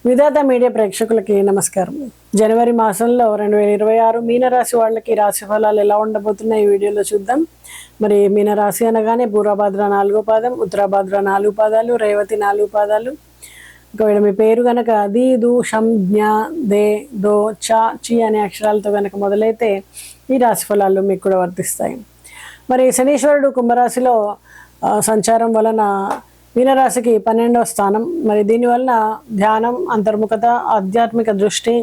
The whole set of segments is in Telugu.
విధాత మీడియా ప్రేక్షకులకి నమస్కారం. జనవరి మాసంలో 2026 మీనరాశి వాళ్ళకి రాశి ఫలాలు ఎలా ఉండబోతున్నాయి ఈ వీడియోలో చూద్దాం. మరి మీనరాశి అనగానే పూర్వభాద్ర 4వ పాదం, ఉత్తరాభాద్ర 4 పాదాలు, రేవతి 4 పాదాలు. ఒకవేళ మీ పేరు కనుక ది, దు, షం, జ్ఞ, దే, దో, చ, చి అనే అక్షరాలతో కనుక మొదలైతే ఈ రాశి ఫలాలు మీకు కూడా వర్తిస్తాయి. మరి శనీశ్వరుడు కుంభరాశిలో సంచారం వలన మీనరాశికి 12వ స్థానం. మరి దీనివల్ల ధ్యానం, అంతర్ముఖత, ఆధ్యాత్మిక దృష్టి,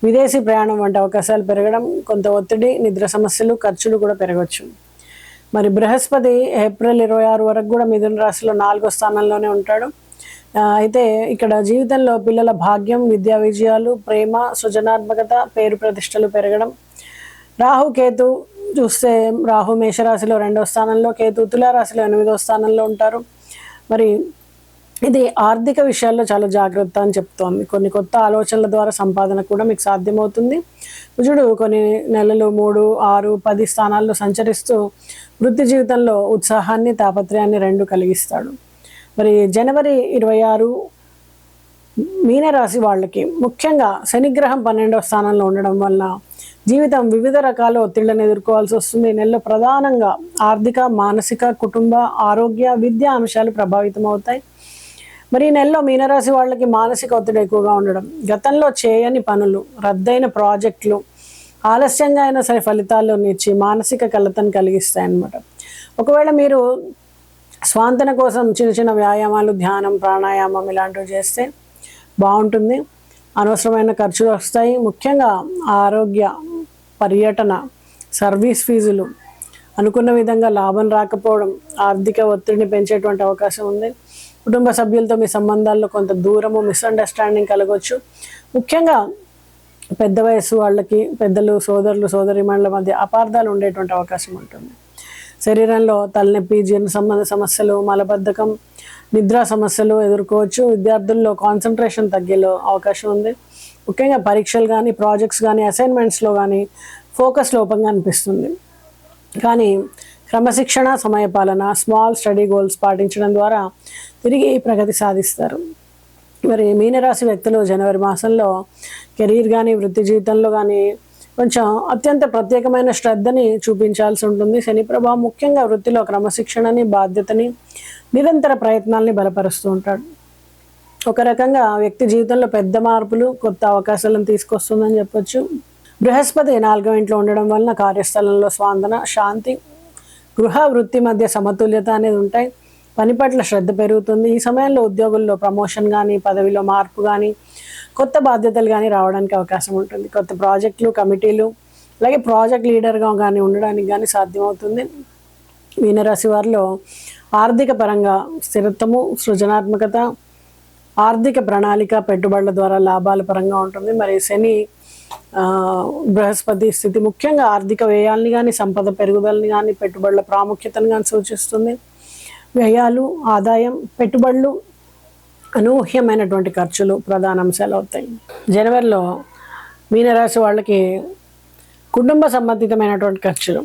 విదేశీ ప్రయాణం వంటి అవకాశాలు పెరగడం, కొంత ఒత్తిడి, నిద్ర సమస్యలు, ఖర్చులు కూడా పెరగవచ్చు. మరి బృహస్పతి ఏప్రిల్ 26 వరకు కూడా మిథున రాశిలో 4వ స్థానంలోనే ఉంటాడు. అయితే ఇక్కడ జీవితంలో పిల్లల భాగ్యం, విద్యా విజయాలు, ప్రేమ, సృజనాత్మకత, పేరు ప్రతిష్టలు పెరగడం. రాహు కేతు చూస్తే రాహు మేషరాశిలో 2వ స్థానంలో, కేతు తులారాశిలో 8వ స్థానంలో ఉంటారు. మరి ఇది ఆర్థిక విషయాల్లో చాలా జాగ్రత్త అని చెప్తోంది. కొన్ని కొత్త ఆలోచనల ద్వారా సంపాదన కూడా మీకు సాధ్యమవుతుంది. కుజుడు కొన్ని నెలలు 3, 6, 10 స్థానాల్లో సంచరిస్తూ వృత్తి జీవితంలో ఉత్సాహాన్ని, తాపత్రయాన్ని రెండు కలిగిస్తాడు. మరి జనవరి 26 మీనరాశి వాళ్ళకి ముఖ్యంగా శనిగ్రహం 12వ స్థానంలో ఉండడం వల్ల జీవితం వివిధ రకాల ఒత్తిళ్లను ఎదుర్కోవాల్సి వస్తుంది. ఈ నెలలో ప్రధానంగా ఆర్థిక, మానసిక, కుటుంబ, ఆరోగ్య, విద్యా అంశాలు ప్రభావితం అవుతాయి. మరి ఈ నెలలో మీనరాశి వాళ్ళకి మానసిక ఒత్తిడి ఎక్కువగా ఉండడం, గతంలో చేయని పనులు, రద్దయిన ప్రాజెక్టులు ఆలస్యంగా అయినా సరే ఫలితాల్లో ఇచ్చి మానసిక కలతను కలిగిస్తాయి అన్నమాట. ఒకవేళ మీరు స్వాంతన కోసం చిన్న చిన్న వ్యాయామాలు, ధ్యానం, ప్రాణాయామం ఇలాంటివి చేస్తే బాగుంటుంది. అనవసరమైన ఖర్చులు వస్తాయి. ముఖ్యంగా ఆరోగ్య, పర్యటన, సర్వీస్ ఫీజులు, అనుకున్న విధంగా లాభం రాకపోవడం ఆర్థిక ఒత్తిడిని పెంచేటువంటి అవకాశం ఉంది. కుటుంబ సభ్యులతో మీ సంబంధాల్లో కొంత దూరము, మిస్అండర్స్టాండింగ్ కలగవచ్చు. ముఖ్యంగా పెద్ద వయసు వాళ్ళకి పెద్దలు, సోదరులు, సోదరీమణుల మధ్య అపార్థాలు ఉండేటువంటి అవకాశం ఉంటుంది. శరీరంలో తలనొప్పి, జీర్ణ సంబంధ సమస్యలు, మలబద్ధకం, నిద్ర సమస్యలు ఎదుర్కోవచ్చు. విద్యార్థుల్లో కాన్సన్ట్రేషన్ తగ్గేలో అవకాశం ఉంది. ముఖ్యంగా పరీక్షలు కానీ, ప్రాజెక్ట్స్ కానీ, అసైన్మెంట్స్లో కానీ ఫోకస్ లోపంగా అనిపిస్తుంది. కానీ క్రమశిక్షణ, సమయపాలన, స్మాల్ స్టడీ గోల్స్ పాటించడం ద్వారా తిరిగి ప్రగతి సాధిస్తారు. మరి మీనరాశి వ్యక్తులు జనవరి మాసంలో కెరీర్ కానీ, వృత్తి జీవితంలో కానీ కొంచెం అత్యంత ప్రత్యేకమైన శ్రద్ధని చూపించాల్సి ఉంటుంది. శని ప్రభావం ముఖ్యంగా వృత్తిలో క్రమశిక్షణని, బాధ్యతని, నిరంతర ప్రయత్నాల్ని బలపరుస్తూ ఉంటాడు. ఒక రకంగా వ్యక్తి జీవితంలో పెద్ద మార్పులు, కొత్త అవకాశాలను తీసుకొస్తుందని చెప్పొచ్చు. బృహస్పతి 4వ ఇంట్లో ఉండడం వలన కార్యస్థలంలో స్వాంతన, శాంతి, గృహ వృత్తి మధ్య సమతుల్యత అనేది ఉంటాయి. పని పట్ల శ్రద్ధ పెరుగుతుంది. ఈ సమయంలో ఉద్యోగుల్లో ప్రమోషన్ కానీ, పదవిలో మార్పు కానీ, కొత్త బాధ్యతలు కానీ రావడానికి అవకాశం ఉంటుంది. కొత్త ప్రాజెక్టులు, కమిటీలు, అలాగే ప్రాజెక్ట్ లీడర్గా కానీ ఉండడానికి కానీ సాధ్యమవుతుంది. మీనరాశి వారిలో ఆర్థిక పరంగా స్థిరత్వము, సృజనాత్మకత, ఆర్థిక ప్రణాళిక, పెట్టుబడుల ద్వారా లాభాల పరంగా ఉంటుంది. మరి శని బృహస్పతి స్థితి ముఖ్యంగా ఆర్థిక వ్యయాల్ని కానీ, సంపద పెరుగుదలని కానీ, పెట్టుబడుల ప్రాముఖ్యతను కానీ సూచిస్తుంది. వ్యయాలు, ఆదాయం, పెట్టుబడులు, అనూహ్యమైనటువంటి ఖర్చులు ప్రధాన అంశాలు అవుతాయి. జనవరిలో మీనరాశి వాళ్ళకి కుటుంబ సంబంధితమైనటువంటి ఖర్చులు,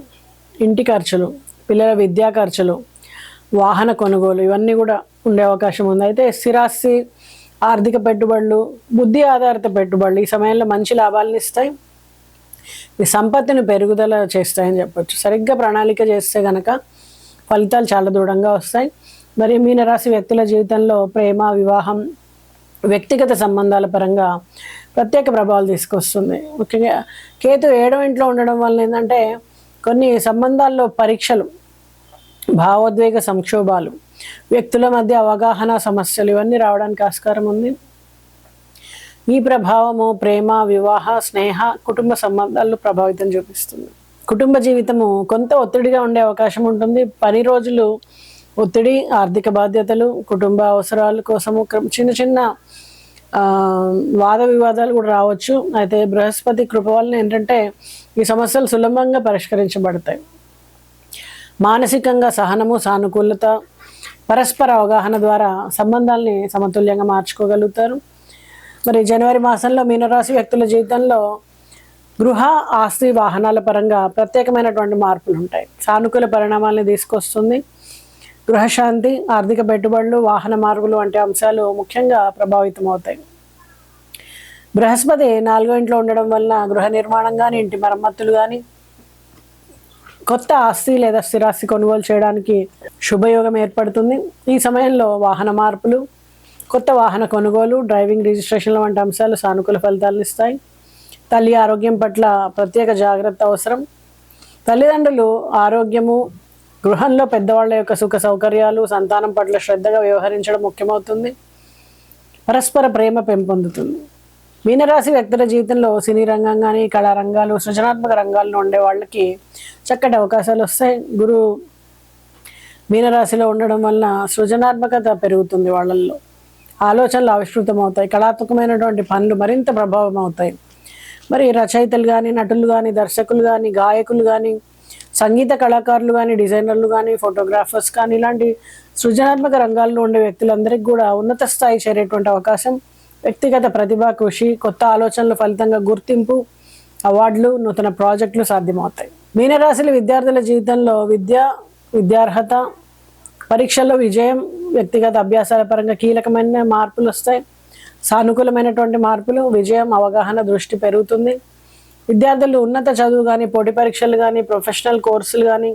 ఇంటి ఖర్చులు, పిల్లల విద్యా ఖర్చులు, వాహన కొనుగోలు ఇవన్నీ కూడా ఉండే అవకాశం ఉంది. అయితే స్థిరాస్తి, ఆర్థిక పెట్టుబడులు, బుద్ధి ఆధారిత పెట్టుబడులు ఈ సమయంలో మంచి లాభాలను ఇస్తాయి. మీ సంపత్తిని పెరుగుదల చేస్తాయని చెప్పొచ్చు. సరిగ్గా ప్రణాళిక చేస్తే కనుక ఫలితాలు చాలా దృఢంగా వస్తాయి. మరి మీనరాశి వ్యక్తుల జీవితంలో ప్రేమ, వివాహం, వ్యక్తిగత సంబంధాల పరంగా ప్రత్యేక ప్రభావాలు తీసుకొస్తుంది. ముఖ్యంగా కేతు 7వ ఇంట్లో ఉండడం వల్ల ఏంటంటే కొన్ని సంబంధాల్లో పరీక్షలు, భావోద్వేగ సంక్షోభాలు, వ్యక్తుల మధ్య అవగాహన సమస్యలు ఇవన్నీ రావడానికి ఆస్కారం ఉంది. ఈ ప్రభావము ప్రేమ, వివాహ, స్నేహ, కుటుంబ సంబంధాలను ప్రభావితం చూపిస్తుంది. కుటుంబ జీవితము కొంత ఒత్తిడిగా ఉండే అవకాశం ఉంటుంది. పని రోజులు ఒత్తిడి, ఆర్థిక బాధ్యతలు, కుటుంబ అవసరాల కోసము చిన్న చిన్న వాద వివాదాలు కూడా రావచ్చు. అయితే బృహస్పతి కృప వలన ఏంటంటే ఈ సమస్యలు సులభంగా పరిష్కరించబడతాయి. మానసికంగా సహనము, సానుకూలత, పరస్పర అవగాహన ద్వారా సంబంధాలని సమతుల్యంగా మార్చుకోగలుగుతారు. మరి జనవరి మాసంలో మీనరాశి వ్యక్తుల జీవితంలో గృహ, ఆస్తి, వాహనాల పరంగా ప్రత్యేకమైనటువంటి మార్పులు ఉంటాయి. సానుకూల పరిణామాలను తీసుకొస్తుంది. గృహశాంతి, ఆర్థిక పెట్టుబడులు, వాహన మార్పులు వంటి అంశాలు ముఖ్యంగా ప్రభావితం అవుతాయి. బృహస్పతి 4వ ఇంట్లో ఉండడం వలన గృహ నిర్మాణం కానీ, ఇంటి మరమ్మతులు కానీ, కొత్త ఆస్తి లేదా స్థిరాస్తి కొనుగోలు చేయడానికి శుభయోగం ఏర్పడుతుంది. ఈ సమయంలో వాహన మార్పులు, కొత్త వాహన కొనుగోలు, డ్రైవింగ్ రిజిస్ట్రేషన్ల వంటి అంశాలు సానుకూల ఫలితాలను ఇస్తాయి. తల్లి ఆరోగ్యం పట్ల ప్రత్యేక జాగ్రత్త అవసరం. తల్లిదండ్రులు ఆరోగ్యము, గృహంలో పెద్దవాళ్ళ యొక్క సుఖ సౌకర్యాలు, సంతానం పట్ల శ్రద్ధగా వ్యవహరించడం ముఖ్యమవుతుంది. పరస్పర ప్రేమ పెంపొందుతుంది. మీనరాశి వ్యక్తుల జీవితంలో సినీ రంగం కానీ, కళారంగాలు, సృజనాత్మక రంగాల్లో ఉండే వాళ్ళకి చక్కటి అవకాశాలు వస్తాయి. గురువు మీనరాశిలో ఉండడం వలన సృజనాత్మకత పెరుగుతుంది. వాళ్ళల్లో ఆలోచనలు ఆవిష్కృతం అవుతాయి. కళాత్మకమైనటువంటి పనులు మరింత ప్రభావం అవుతాయి. మరి రచయితలు కానీ, నటులు కానీ, దర్శకులు కానీ, గాయకులు కానీ, సంగీత కళాకారులు కానీ, డిజైనర్లు కానీ, ఫోటోగ్రాఫర్స్ కానీ, ఇలాంటి సృజనాత్మక రంగాల్లో ఉండే వ్యక్తులందరికీ కూడా ఉన్నత స్థాయి చేరేటువంటి అవకాశం, వ్యక్తిగత ప్రతిభ, కృషి, కొత్త ఆలోచనల ఫలితంగా గుర్తింపు, అవార్డులు, నూతన ప్రాజెక్టులు సాధ్యమవుతాయి. మీనరాశుల విద్యార్థుల జీవితంలో విద్యార్హత, పరీక్షల్లో విజయం, వ్యక్తిగత అభ్యాసాల పరంగా కీలకమైన మార్పులు వస్తాయి. సానుకూలమైనటువంటి మార్పులు, విజయం, అవగాహన, దృష్టి పెరుగుతుంది. విద్యార్థులు ఉన్నత చదువు కానీ, పోటీ పరీక్షలు కానీ, ప్రొఫెషనల్ కోర్సులు కానీ,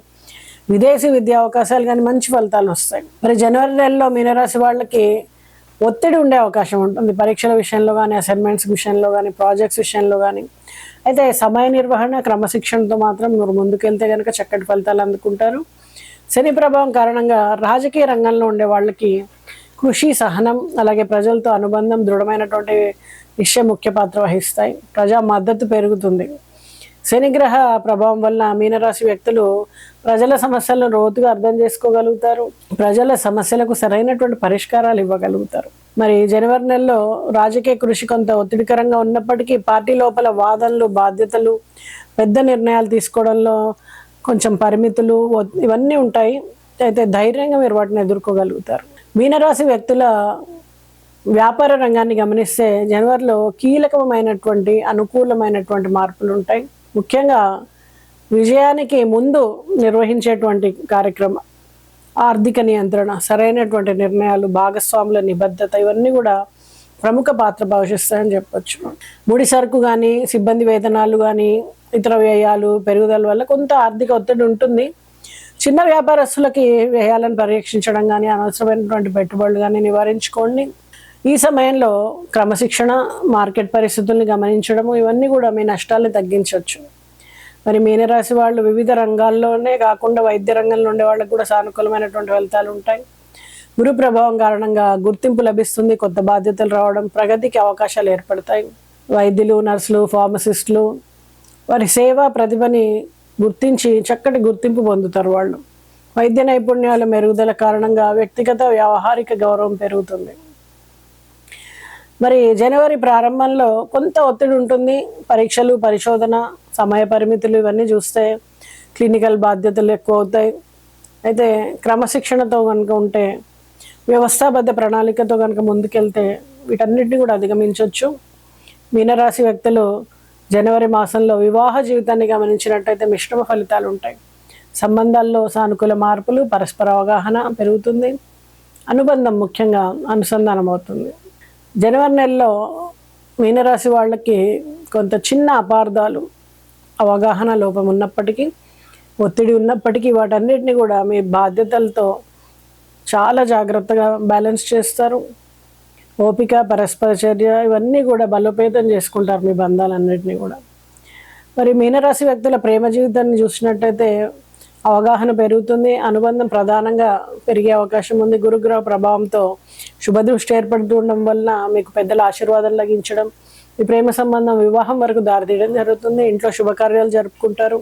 విదేశీ విద్యా అవకాశాలు కానీ మంచి ఫలితాలు వస్తాయి. మరి జనవరి నెలలో మీనరాశి వాళ్ళకి ఒత్తిడి ఉండే అవకాశం ఉంటుంది. పరీక్షల విషయంలో కానీ, అసైన్మెంట్స్ విషయంలో కానీ, ప్రాజెక్ట్స్ విషయంలో కానీ. అయితే సమయ నిర్వహణ, క్రమశిక్షణతో మాత్రం మీరు ముందుకెళ్తే కనుక చక్కటి ఫలితాలు అందుకుంటారు. శని ప్రభావం కారణంగా రాజకీయ రంగంలో ఉండే వాళ్ళకి కృషి, సహనం, అలాగే ప్రజలతో అనుబంధం, దృఢమైనటువంటి విషయం ముఖ్య పాత్ర వహిస్తాయి. ప్రజా మద్దతు పెరుగుతుంది. శనిగ్రహ ప్రభావం వల్ల మీనరాశి వ్యక్తులు ప్రజల సమస్యలను లోతుగా అర్థం చేసుకోగలుగుతారు. ప్రజల సమస్యలకు సరైనటువంటి పరిష్కారాలు ఇవ్వగలుగుతారు. మరి జనవరి నెలలో రాజకీయ కృషి కొంత ఒత్తిడికరంగా ఉన్నప్పటికీ పార్టీ లోపల వాదనలు, బాధ్యతలు, పెద్ద నిర్ణయాలు తీసుకోవడంలో కొంచెం పరిమితులు ఇవన్నీ ఉంటాయి. అయితే ధైర్యంగా మీరు వాటిని ఎదుర్కోగలుగుతారు. మీనరాశి వ్యక్తుల వ్యాపార రంగాన్ని గమనిస్తే జనవరిలో కీలకమైనటువంటి అనుకూలమైనటువంటి మార్పులు ఉంటాయి. ముఖ్యంగా విజయానికి ముందు నిర్వహించేటువంటి కార్యక్రమం, ఆర్థిక నియంత్రణ, సరైనటువంటి నిర్ణయాలు, భాగస్వాముల నిబద్ధత ఇవన్నీ కూడా ప్రముఖ పాత్ర పోషిస్తాయని చెప్పొచ్చు. ముడి సరుకు కానీ, సిబ్బంది వేతనాలు కానీ, ఇతర వ్యయాలు పెరుగుదల వల్ల కొంత ఆర్థిక ఒత్తిడి ఉంటుంది. చిన్న వ్యాపారస్తులకి వ్యయాలను పరీక్షించడం కానీ, అనవసరమైనటువంటి పెట్టుబడులు కానీ నివారించుకోండి. ఈ సమయంలో క్రమశిక్షణ, మార్కెట్ పరిస్థితుల్ని గమనించడము ఇవన్నీ కూడా మీ నష్టాలను తగ్గించవచ్చు. మరి మీనరాశి వాళ్ళు వివిధ రంగాల్లోనే కాకుండా వైద్య రంగంలో ఉండే వాళ్ళకు కూడా సానుకూలమైనటువంటి ఫలితాలు ఉంటాయి. గురు ప్రభావం కారణంగా గుర్తింపు లభిస్తుంది. కొత్త బాధ్యతలు రావడం, ప్రగతికి అవకాశాలు ఏర్పడతాయి. వైద్యులు, నర్సులు, ఫార్మసిస్టులు వారి సేవా ప్రతిభని గుర్తించి చక్కటి గుర్తింపు పొందుతారు. వాళ్ళు వైద్య నైపుణ్యాల మెరుగుదల కారణంగా వ్యక్తిగత వ్యవహారిక గౌరవం పెరుగుతుంది. మరి జనవరి ప్రారంభంలో కొంత ఒత్తిడి ఉంటుంది. పరీక్షలు, పరిశోధన, సమయ పరిమితులు ఇవన్నీ చూస్తే క్లినికల్ బాధ్యతలు ఎక్కువ అవుతాయి. అయితే క్రమశిక్షణతో కనుక ఉంటే, వ్యవస్థాబద్ధ ప్రణాళికతో కనుక ముందుకెళ్తే వీటన్నిటిని కూడా అధిగమించవచ్చు. మీనరాశి వ్యక్తులు జనవరి మాసంలో వివాహ జీవితాన్ని గమనించినట్టయితే మిశ్రమ ఫలితాలు ఉంటాయి. సంబంధాల్లో సానుకూల మార్పులు, పరస్పర అవగాహన పెరుగుతుంది. అనుబంధం ముఖ్యంగా అనుసంధానం అవుతుంది. జనవరి నెలలో మీనరాశి వాళ్ళకి కొంత చిన్న అపార్థాలు, అవగాహన లోపం ఉన్నప్పటికీ, ఒత్తిడి ఉన్నప్పటికీ వాటన్నిటిని కూడా మీ బాధ్యతలతో చాలా జాగ్రత్తగా బ్యాలెన్స్ చేస్తారు. ఓపిక, పరస్పర చర్య ఇవన్నీ కూడా బలోపేతం చేసుకుంటారు మీ బంధాలన్నింటినీ కూడా. మరి మీనరాశి వ్యక్తుల ప్రేమ జీవితాన్ని చూసినట్టయితే అవగాహన పెరుగుతుంది. అనుబంధం ప్రధానంగా పెరిగే అవకాశం ఉంది. గురుగ్రహ ప్రభావంతో శుభదృష్టి ఏర్పడుతుండడం వలన మీకు పెద్దల ఆశీర్వాదం లభించడం, ఈ ప్రేమ సంబంధం వివాహం వరకు దారితీయడం జరుగుతుంది. ఇంట్లో శుభకార్యాలు జరుపుకుంటారు.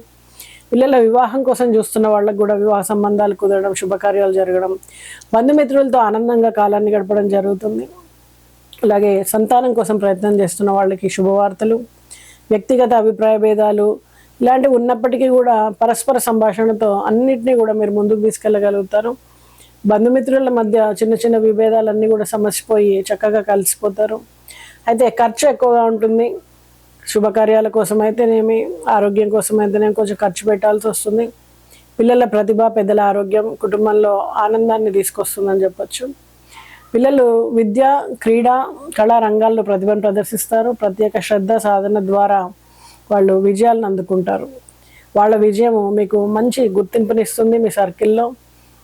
పిల్లల వివాహం కోసం చూస్తున్న వాళ్ళకు కూడా వివాహ సంబంధాలు కుదరడం, శుభకార్యాలు జరగడం, బంధుమిత్రులతో ఆనందంగా కాలాన్ని గడపడం జరుగుతుంది. అలాగే సంతానం కోసం ప్రయత్నం చేస్తున్న వాళ్ళకి శుభవార్తలు, వ్యక్తిగత అభిప్రాయ భేదాలు ఇలాంటివి ఉన్నప్పటికీ కూడా పరస్పర సంభాషణతో అన్నిటినీ కూడా మీరు ముందుకు తీసుకెళ్ళగలుగుతారు. బంధుమిత్రుల మధ్య చిన్న చిన్న విభేదాలన్నీ కూడా సమసిపోయి చక్కగా కలిసిపోతారు. అయితే ఖర్చు ఎక్కువగా ఉంటుంది. శుభకార్యాల కోసం అయితేనేమి, ఆరోగ్యం కోసం అయితేనేమి కొంచెం ఖర్చు పెట్టాల్సి వస్తుంది. పిల్లల ప్రతిభ, పెద్దల ఆరోగ్యం కుటుంబంలో ఆనందాన్ని తీసుకొస్తుందని చెప్పొచ్చు. పిల్లలు విద్య, క్రీడా, కళా రంగాల్లో ప్రతిభను ప్రదర్శిస్తారు. ప్రత్యేక శ్రద్ధ, సాధన ద్వారా వాళ్ళు విజయాలను అందుకుంటారు. వాళ్ళ విజయం మీకు మంచి గుర్తింపునిస్తుంది మీ సర్కిల్లో.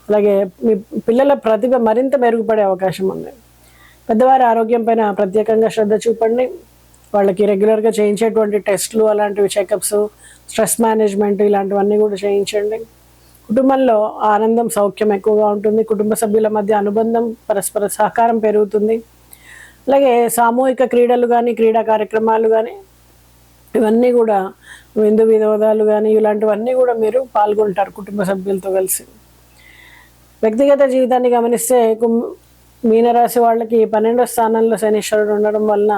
అలాగే మీ పిల్లల ప్రతిభ మరింత మెరుగుపడే అవకాశం ఉంది. పెద్దవారి ఆరోగ్యం పైన ప్రత్యేకంగా శ్రద్ధ చూపండి. వాళ్ళకి రెగ్యులర్గా చేయించేటువంటి టెస్టులు, అలాంటివి చెకప్స్, స్ట్రెస్ మేనేజ్మెంట్ ఇలాంటివన్నీ కూడా చేయించండి. కుటుంబంలో ఆనందం, సౌఖ్యం ఎక్కువగా ఉంటుంది. కుటుంబ సభ్యుల మధ్య అనుబంధం, పరస్పర సహకారం పెరుగుతుంది. అలాగే సామూహిక క్రీడలు కానీ, క్రీడా కార్యక్రమాలు కానీ, ఇవన్నీ కూడా విందు వినోదాలు కానీ ఇలాంటివన్నీ కూడా మీరు పాల్గొంటారు కుటుంబ సభ్యులతో కలిసి. వ్యక్తిగత జీవితాన్ని గమనిస్తే మీనరాశి వాళ్ళకి 12వ స్థానంలో శనీశ్వరుడు ఉండడం వలన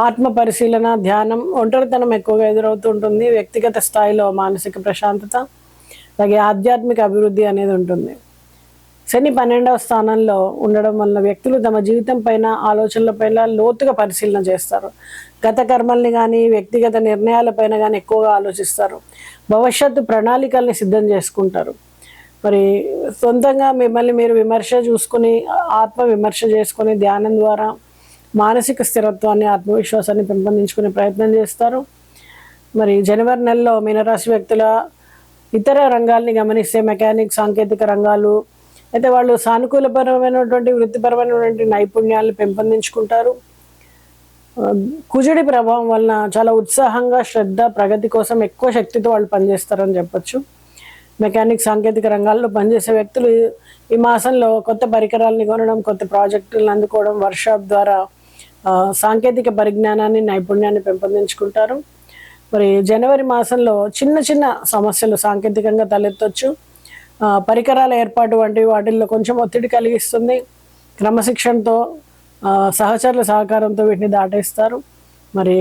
ఆత్మ పరిశీలన, ధ్యానం, ఒంటరితనం ఎక్కువగా ఎదురవుతూ ఉంటుంది. వ్యక్తిగత స్థాయిలో మానసిక ప్రశాంతత, అలాగే ఆధ్యాత్మిక అభివృద్ధి అనేది ఉంటుంది. శని 12వ స్థానంలో ఉండడం వలన వ్యక్తులు తమ జీవితం పైన, ఆలోచనల పైన లోతుగా పరిశీలన చేస్తారు. గత కర్మల్ని కానీ, వ్యక్తిగత నిర్ణయాలపైన కానీ ఎక్కువగా ఆలోచిస్తారు. భవిష్యత్తు ప్రణాళికల్ని సిద్ధం చేసుకుంటారు. మరి సొంతంగా మిమ్మల్ని మీరు విమర్శ చూసుకుని, ఆత్మ విమర్శ చేసుకొని ధ్యానం ద్వారా మానసిక స్థిరత్వాన్ని, ఆత్మవిశ్వాసాన్ని పెంపొందించుకునే ప్రయత్నం చేస్తారు. మరి జనవరి నెలలో మీనరాశి వ్యక్తుల ఇతర రంగాల్ని గమనిస్తే మెకానిక్, సాంకేతిక రంగాలు అయితే వాళ్ళు సానుకూలపరమైనటువంటి వృత్తిపరమైనటువంటి నైపుణ్యాలను పెంపొందించుకుంటారు. కుజుడి ప్రభావం వలన చాలా ఉత్సాహంగా, శ్రద్ధ, ప్రగతి కోసం ఎక్కువ శక్తితో వాళ్ళు పనిచేస్తారని చెప్పొచ్చు. మెకానిక్, సాంకేతిక రంగాల్లో పనిచేసే వ్యక్తులు ఈ మాసంలో కొత్త పరికరాలని కొనడం, కొత్త ప్రాజెక్టులను అందుకోవడం, వర్క్షాప్ ద్వారా సాంకేతిక పరిజ్ఞానాన్ని, నైపుణ్యాన్ని పెంపొందించుకుంటారు. మరి జనవరి మాసంలో చిన్న చిన్న సమస్యలు సాంకేతికంగా తలెత్తొచ్చు. పరికరాల ఏర్పాటు వంటి వాటిల్లో కొంచెం ఒత్తిడి కలిగిస్తుంది. క్రమశిక్షణతో, సహచరుల సహకారంతో వీటిని దాటేస్తారు. మరి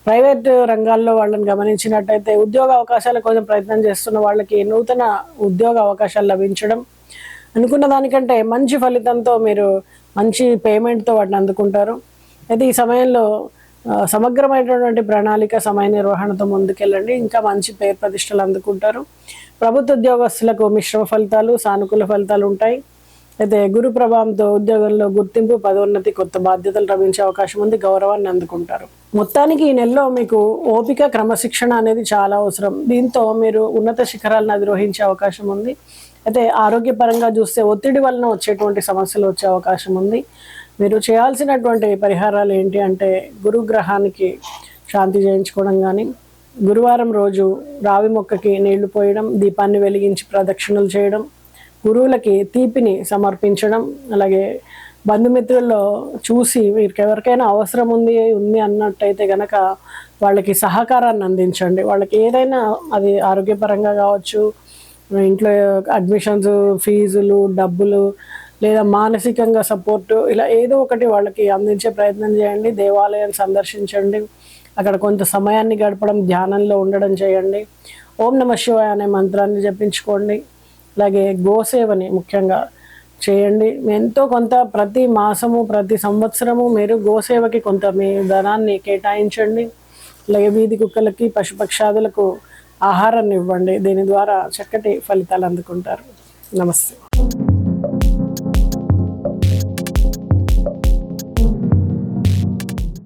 ప్రైవేట్ రంగాల్లో వాళ్ళని గమనించినట్టయితే ఉద్యోగ అవకాశాల కోసం ప్రయత్నం చేస్తున్న వాళ్ళకి నూతన ఉద్యోగ అవకాశాలు లభించడం, అనుకున్న దానికంటే మంచి ఫలితంతో మీరు మంచి పేమెంట్తో వాటిని అందుకుంటారు. అయితే ఈ సమయంలో సమగ్రమైనటువంటి ప్రణాళిక, సమయ నిర్వహణతో ముందుకెళ్ళండి. ఇంకా మంచి పేరు ప్రతిష్టలు అందుకుంటారు. ప్రభుత్వ ఉద్యోగస్తులకు మిశ్రమ ఫలితాలు, సానుకూల ఫలితాలు ఉంటాయి. అయితే గురు ప్రభావంతో ఉద్యోగంలో గుర్తింపు, పదోన్నతి, కొత్త బాధ్యతలు లభించే అవకాశం ఉంది. గౌరవాన్ని అందుకుంటారు. మొత్తానికి ఈ నెలలో మీకు ఓపిక, క్రమశిక్షణ అనేది చాలా అవసరం. దీంతో మీరు ఉన్నత శిఖరాలను అధిరోహించే అవకాశం ఉంది. అయితే ఆరోగ్యపరంగా చూస్తే ఒత్తిడి వలన వచ్చేటువంటి సమస్యలు వచ్చే అవకాశం ఉంది. మీరు చేయాల్సినటువంటి పరిహారాలు ఏంటి అంటే, గురుగ్రహానికి శాంతి చేయించుకోవడం కానీ, గురువారం రోజు రావి మొక్కకి నీళ్లు పోయడం, దీపాన్ని వెలిగించి ప్రదక్షిణలు చేయడం, గురువులకి తీపిని సమర్పించడం, అలాగే బంధుమిత్రుల్లో చూసి వీరికి ఎవరికైనా అవసరం ఉంది అన్నట్టయితే కనుక వాళ్ళకి సహకారాన్ని అందించండి. వాళ్ళకి ఏదైనా, అది ఆరోగ్యపరంగా కావచ్చు, ఇంట్లో అడ్మిషన్స్, ఫీజులు, డబ్బులు, లేదా మానసికంగా సపోర్టు, ఇలా ఏదో ఒకటి వాళ్ళకి అందించే ప్రయత్నం చేయండి. దేవాలయాన్ని సందర్శించండి. అక్కడ కొంత సమయాన్ని గడపడం, ధ్యానంలో ఉండడం చేయండి. ఓం నమః శివాయ అనే మంత్రాన్ని జపించుకోండి. అలాగే గోసేవని ముఖ్యంగా చేయండి. ఎంతో కొంత ప్రతి మాసము, ప్రతి సంవత్సరము మీరు గోసేవకి కొంత మీ ధనాన్ని కేటాయించండి. అలాగే వీధి కుక్కలకి, పశుపక్షాదులకు ఆహారాన్ని ఇవ్వండి. దీని ద్వారా చక్కటి ఫలితాలు అందుకుంటారు. నమస్తే.